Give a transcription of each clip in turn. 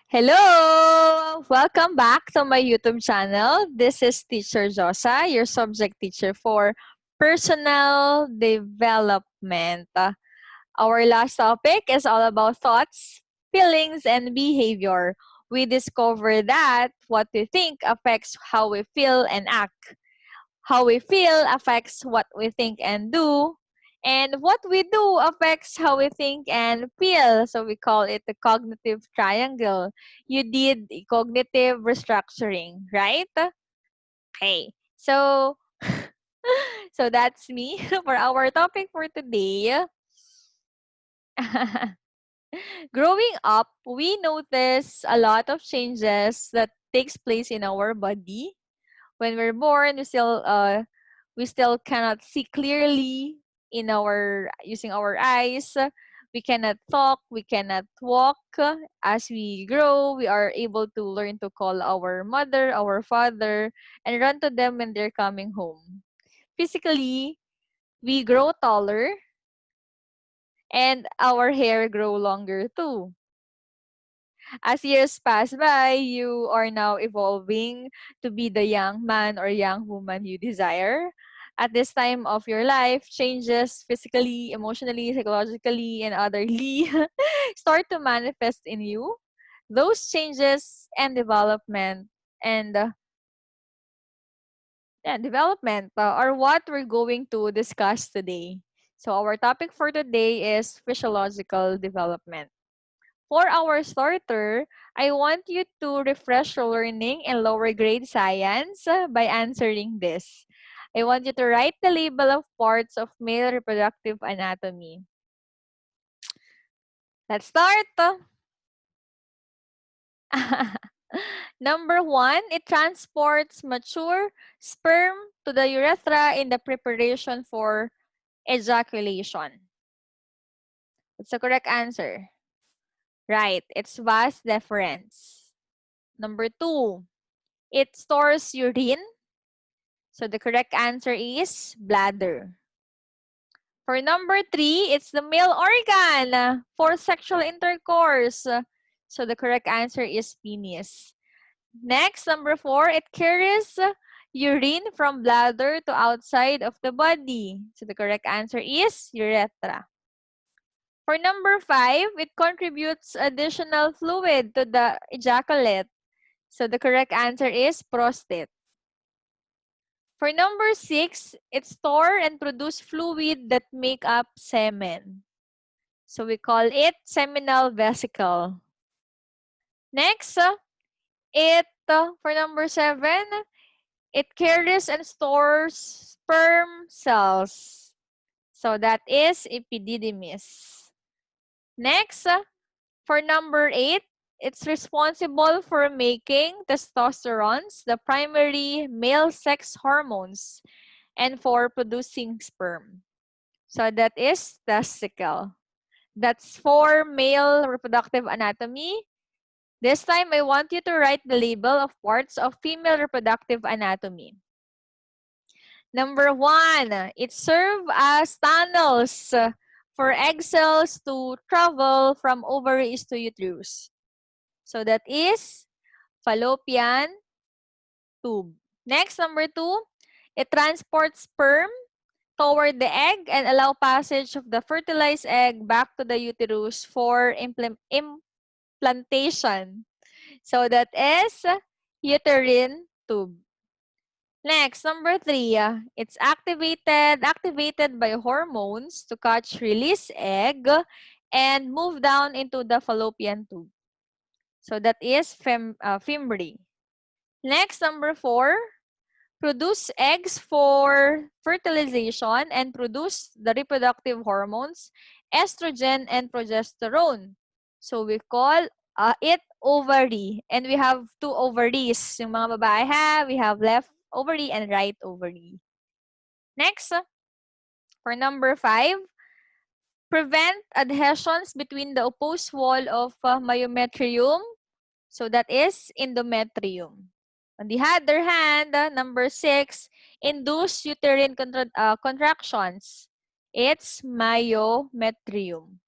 Hello! Welcome back to my YouTube channel. This is Teacher Josa, your subject teacher for personal development. Our last topic is all about thoughts, feelings, and behavior. We discovered that what we think affects how we feel and act. How we feel affects what we think and do. And what we do affects how we think and feel. So we call it the cognitive triangle. You did a cognitive restructuring, right? Okay. So so that's me for our topic for today. Growing up, we notice a lot of changes that takes place in our body. When we're born, we still cannot see clearly in our using our eyes. We cannot talk, we cannot walk. As we grow, we are able to learn to call our mother, our father, and run to them when they're coming home. Physically, we grow taller and our hair grow longer too. As years pass by, you are now evolving to be the young man or young woman you desire. At this time of your life, changes physically, emotionally, psychologically, and otherly start to manifest in you. Those changes and development are what we're going to discuss today. So our topic for today is physiological development. For our starter, I want you to refresh your learning in lower grade science by answering this. I want you to write the label of parts of male reproductive anatomy. Let's start. Number one, it transports mature sperm to the urethra in the preparation for ejaculation. What's the correct answer? Right, it's vas deferens. Number two, it stores urine. So the correct answer is bladder. For number three, it's the male organ for sexual intercourse. So the correct answer is penis. Next, number four, it carries urine from bladder to outside of the body. So the correct answer is urethra. For number five, it contributes additional fluid to the ejaculate. So the correct answer is prostate. For number six, it store and produce fluid that make up semen. So we call it seminal vesicle. Next, for number seven, it carries and stores sperm cells. So that is epididymis. Next, for number eight, it's responsible for making testosterones, the primary male sex hormones, and for producing sperm. So that is testicle. That's for male reproductive anatomy. This time, I want you to write the label of parts of female reproductive anatomy. Number one, it serves as tunnels for egg cells to travel from ovaries to uterus. So that is fallopian tube. Next, number two, it transports sperm toward the egg and allow passage of the fertilized egg back to the uterus for implantation. So that is uterine tube. Next, number three, it's activated by hormones to catch release egg and move down into the fallopian tube. So that is fimbriae. Next, number four, produce eggs for fertilization and produce the reproductive hormones, estrogen and progesterone. So we call it ovary. And we have two ovaries. Yung mga babae we have left ovary and right ovary. Next, for number five, prevent adhesions between the opposed wall of myometrium. So that is endometrium. On the other hand, number six, induce uterine contractions. It's myometrium.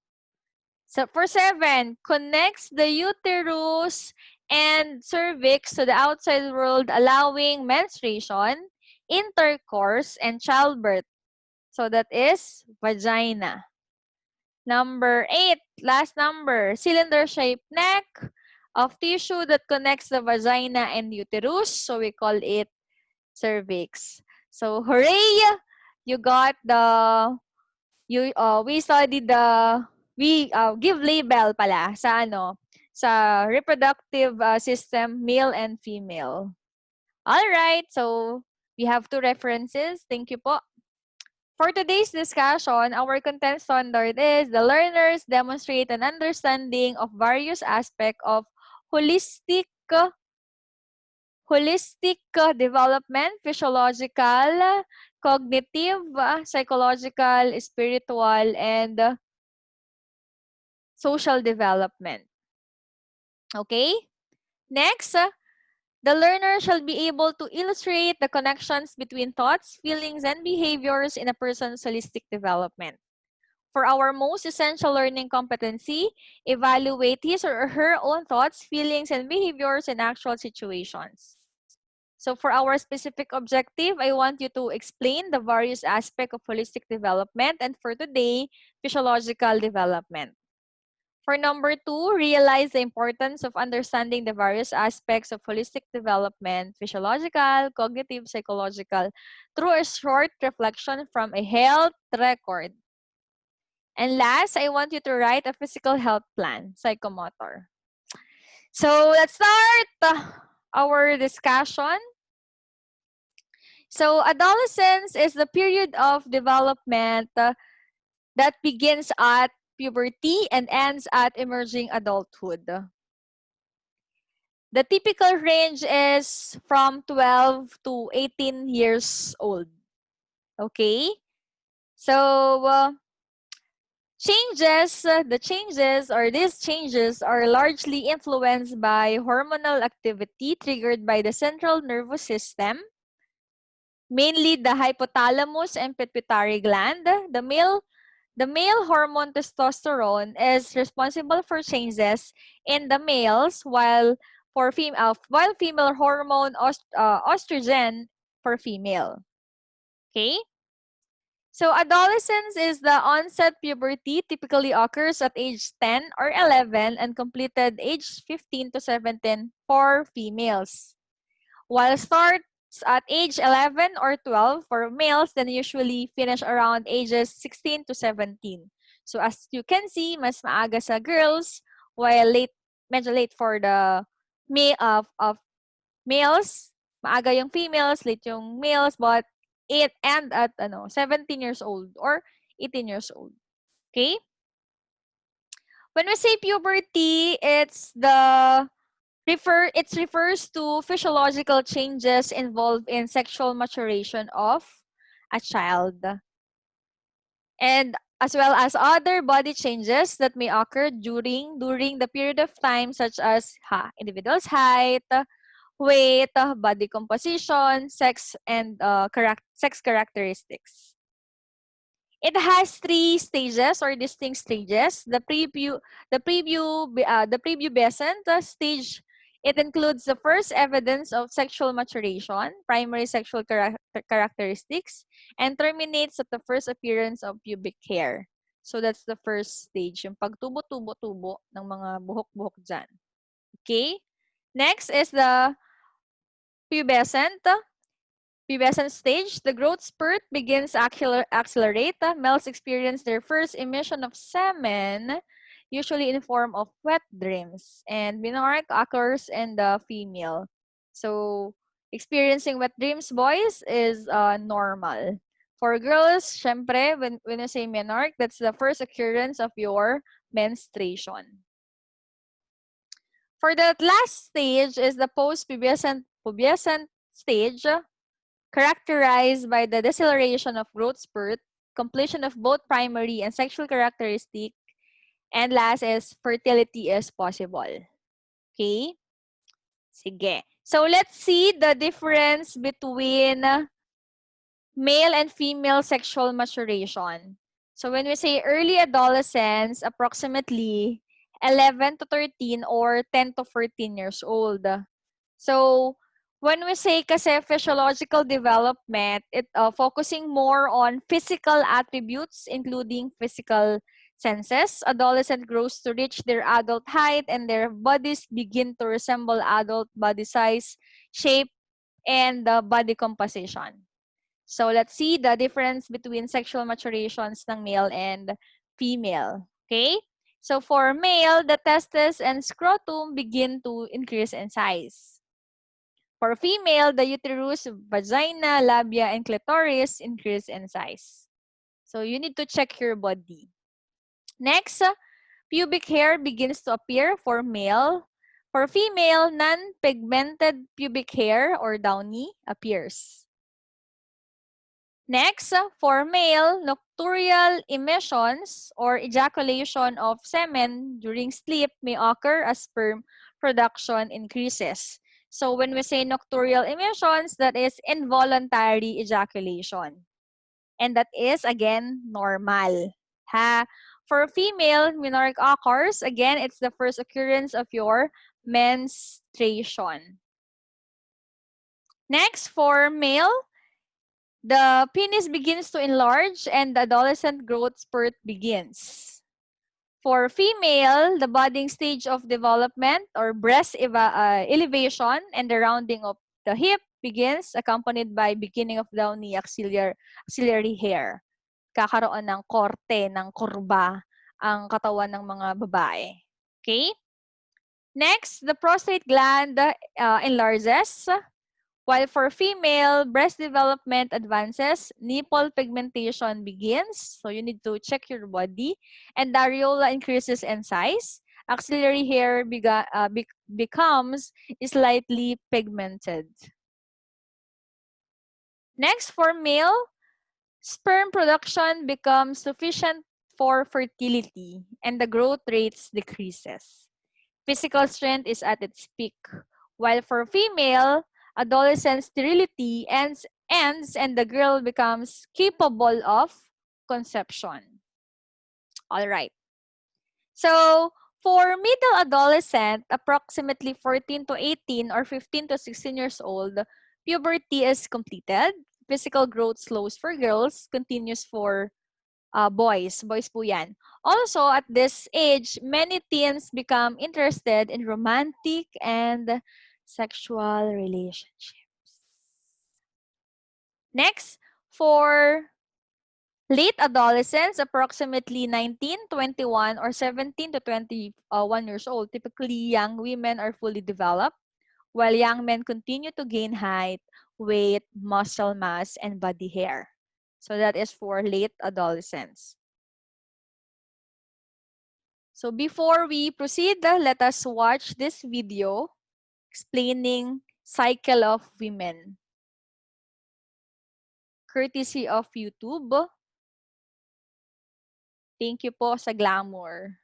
So for 7, connects the uterus and cervix to the outside world, allowing menstruation, intercourse, and childbirth. So that is vagina. Number 8, last number, cylinder-shaped neck of tissue that connects the vagina and uterus. So we call it cervix. So hooray! You got the we studied we give label pala sa sa reproductive system, male and female. All right, so we have 2 references. Thank you po. For today's discussion, our content standard is the learners demonstrate an understanding of various aspects of holistic development, physiological, cognitive, psychological, spiritual, and social development. Okay? Next, the learner shall be able to illustrate the connections between thoughts, feelings, and behaviors in a person's holistic development. For our most essential learning competency, evaluate his or her own thoughts, feelings, and behaviors in actual situations. So for our specific objective, I want you to explain the various aspects of holistic development, and for today, physiological development. For number 2, realize the importance of understanding the various aspects of holistic development, physiological, cognitive, psychological, through a short reflection from a health record. And last, I want you to write a physical health plan, psychomotor. So let's start our discussion. So adolescence is the period of development that begins at puberty and ends at emerging adulthood. The typical range is from 12 to 18 years old. Okay? So these changes are largely influenced by hormonal activity triggered by the central nervous system, mainly the hypothalamus and pituitary gland. The male hormone testosterone is responsible for changes in the males, while female hormone estrogen for female. Okay? So adolescence is the onset puberty, typically occurs at age 10 or 11 and completed age 15 to 17 for females. While starts at age 11 or 12 for males, then usually finish around ages 16 to 17. So as you can see, mas maaga sa girls, while medyo late for the of males. Maaga yung females, late yung males, but it end at 17 years old or 18 years old. Okay? When we say puberty, it refers to physiological changes involved in sexual maturation of a child. And as well as other body changes that may occur during the period of time, such as individual's height, weight, body composition, sex, and sex characteristics. It has 3 stages or distinct stages. The prepubescent stage, it includes the first evidence of sexual maturation, primary sexual characteristics, and terminates at the first appearance of pubic hair. So that's the first stage, yung pagtubo-tubo-tubo ng mga buhok-buhok dyan. Okay? Next is the pubescent stage. The growth spurt begins accelerate. Males experience their first emission of semen, usually in the form of wet dreams, and menarche occurs in the female. So experiencing wet dreams, boys, is normal. For girls, syempre, when you say menarche, that's the first occurrence of your menstruation. For the last stage is the post-pubescent stage, characterized by the deceleration of growth spurt, completion of both primary and sexual characteristic, and last is fertility is possible. Okay? Sige. So let's see the difference between male and female sexual maturation. So when we say early adolescence, approximately 11 to 13 or 10 to 14 years old. So when we say kasi physiological development, it focusing more on physical attributes, including physical senses. Adolescent grows to reach their adult height and their bodies begin to resemble adult body size, shape, and the body composition. So let's see the difference between sexual maturations ng male and female. Okay? So for male, the testes and scrotum begin to increase in size. For female, the uterus, vagina, labia, and clitoris increase in size. So you need to check your body. Next, pubic hair begins to appear for male. For female, non-pigmented pubic hair or downy appears. Next, for male, nocturnal emissions or ejaculation of semen during sleep may occur as sperm production increases. So when we say nocturnal emissions, that is involuntary ejaculation. And that is, again, normal. Ha? For female, menarche occurs, again, it's the first occurrence of your menstruation. Next, for male, the penis begins to enlarge and the adolescent growth spurt begins. For female, the budding stage of development or breast elevation and the rounding of the hip begins, accompanied by beginning of downy axillary hair. Kakaroon ng korte, ng kurba ang katawan ng mga babae. Okay? Next, the prostate gland enlarges. While for female, breast development advances, nipple pigmentation begins. So you need to check your body. And the areola increases in size. Axillary hair becomes slightly pigmented. Next, for male, sperm production becomes sufficient for fertility and the growth rates decreases. Physical strength is at its peak. While for female, adolescent sterility ends and the girl becomes capable of conception. All right. So, for middle adolescent, approximately 14 to 18 or 15 to 16 years old, puberty is completed. Physical growth slows for girls, continues for boys. Boys po yan. Also, at this age, many teens become interested in romantic and sexual relationships. Next, for late adolescents, approximately 19, 21, or 17 to 21 years old, typically young women are fully developed, while young men continue to gain height, weight, muscle mass, and body hair. So that is for late adolescents. So before we proceed, let us watch this video explaining cycle of women. Courtesy of YouTube. Thank you po sa glamour.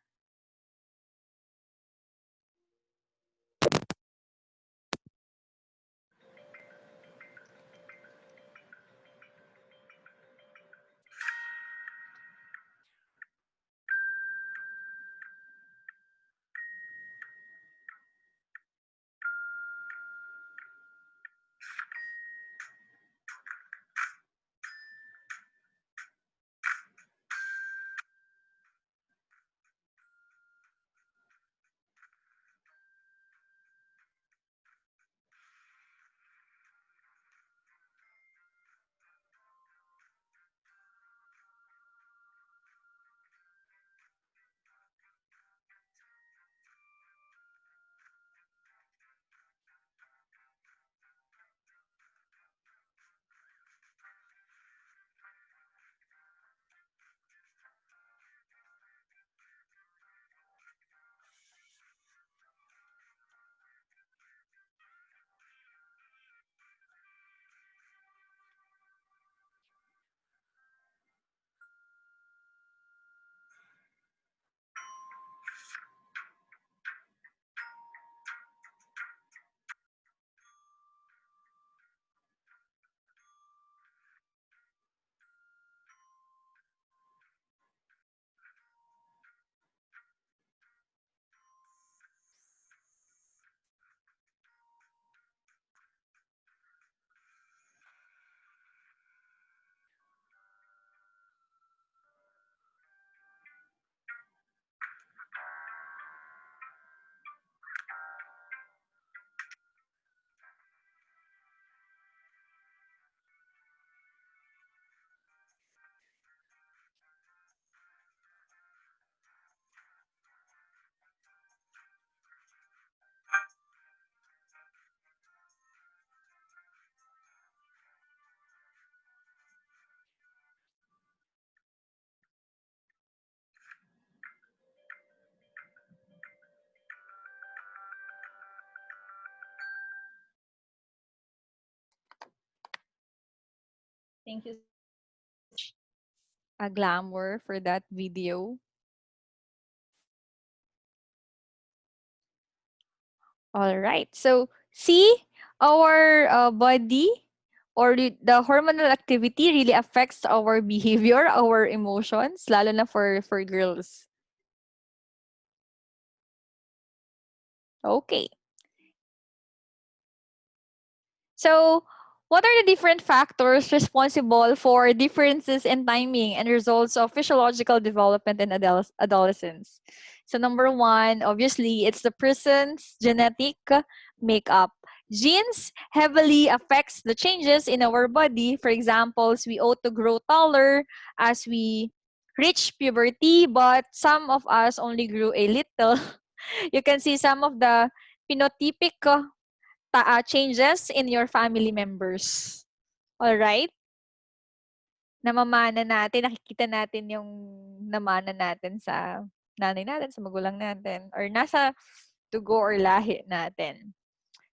Thank you so much, a glamour for that video. All right. So, see, our body or the hormonal activity really affects our behavior, our emotions, lalo na for girls. Okay. So, what are the different factors responsible for differences in timing and results of physiological development in adolescence? So, number one, obviously, it's the person's genetic makeup. Genes heavily affects the changes in our body. For example, we ought to grow taller as we reach puberty, but some of us only grew a little. You can see some of the phenotypic changes in your family members. All right? Namamana natin, nakikita natin yung namana natin sa nanay natin, sa magulang natin, or nasa dugo or lahi natin.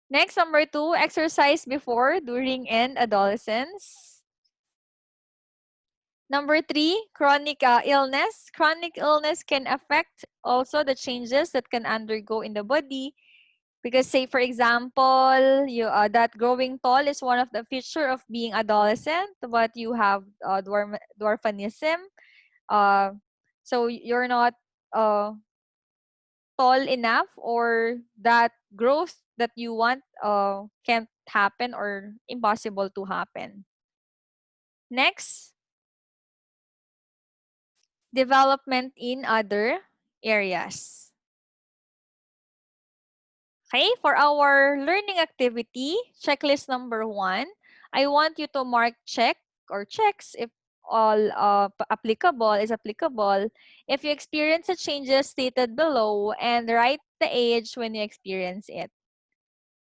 Next, number two, exercise before, during, and adolescence. Number three, chronic illness. Chronic illness can affect also the changes that can undergo in the body. Because say for example, you that growing tall is one of the feature of being adolescent, but you have dwarfanism. Uh, so you're not uh, tall enough, or that growth that you want can't happen or impossible to happen. Next, development in other areas. Okay, for our learning activity, checklist number one, I want you to mark check or checks if all applicable is applicable. If you experience the changes stated below, and write the age when you experience it.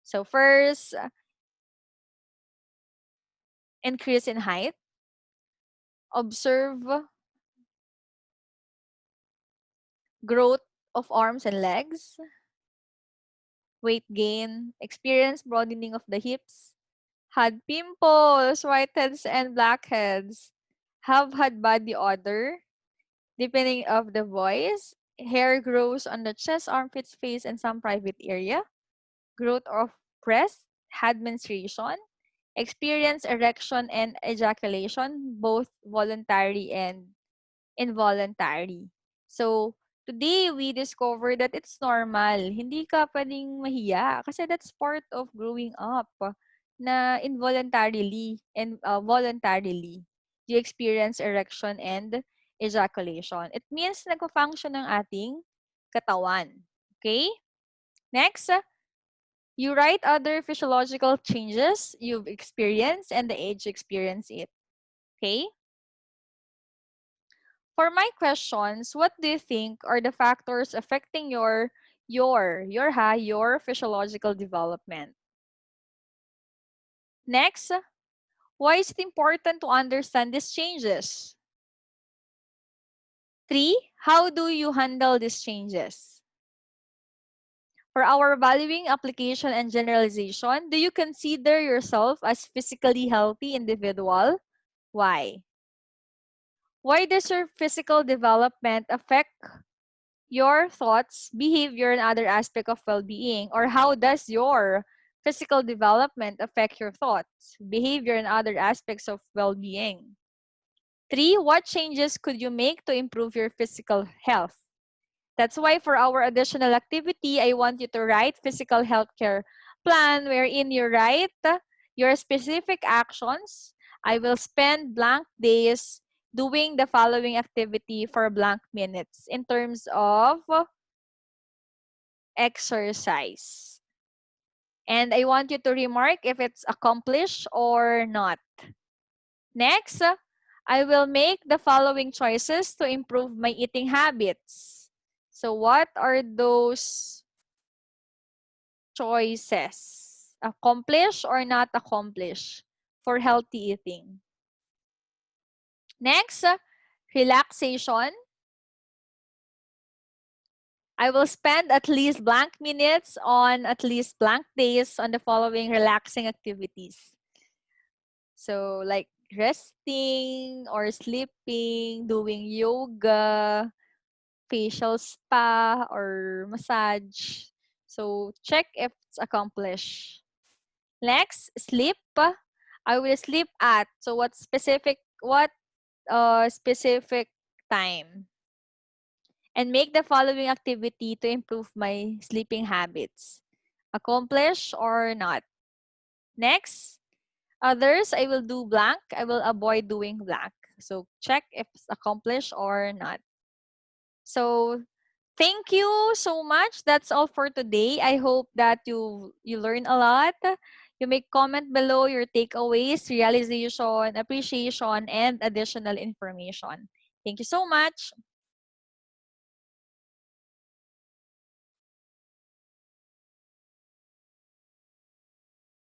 So first, increase in height. Observe growth of arms and legs. Weight gain. Experience broadening of the hips. Had pimples, whiteheads, and blackheads. Have had body odor. Depending of the voice, hair grows on the chest, armpits, face, and some private area. Growth of breast. Had menstruation. Experience erection and ejaculation, both voluntary and involuntary. So, today we discovered that it's normal. Hindi ka pwedeng mahiya kasi that's part of growing up na involuntarily and voluntarily you experience erection and ejaculation. It means nagpa-function ng ating katawan. Okay? Next, you write other physiological changes you've experienced and the age you experience it. Okay? For my questions, what do you think are the factors affecting your physiological development? Next, why is it important to understand these changes? 3, how do you handle these changes? For our valuing, application, and generalization, do you consider yourself as physically healthy individual? Why? Why does your physical development affect your thoughts, behavior, and other aspect of well-being? Or how does your physical development affect your thoughts, behavior, and other aspects of well-being? 3, what changes could you make to improve your physical health? That's why for our additional activity, I want you to write physical healthcare plan wherein you write your specific actions. I will spend blank days doing the following activity for blank minutes in terms of exercise. And I want you to remark if it's accomplished or not. Next, I will make the following choices to improve my eating habits. So what are those choices? Accomplish or not accomplish for healthy eating? Next, relaxation. I will spend at least blank minutes on at least blank days on the following relaxing activities. So like resting or sleeping, doing yoga, facial spa, or massage. So check if it's accomplished. Next, sleep. I will sleep at. So what specific time? And make the following activity to improve my sleeping habits. Accomplish or not? Next, others, I will do blank. I will avoid doing blank. So check if it's accomplished or not. So thank you so much. That's all for today. I hope that you learn a lot. You may comment below your takeaways, realization, appreciation, and additional information. Thank you so much.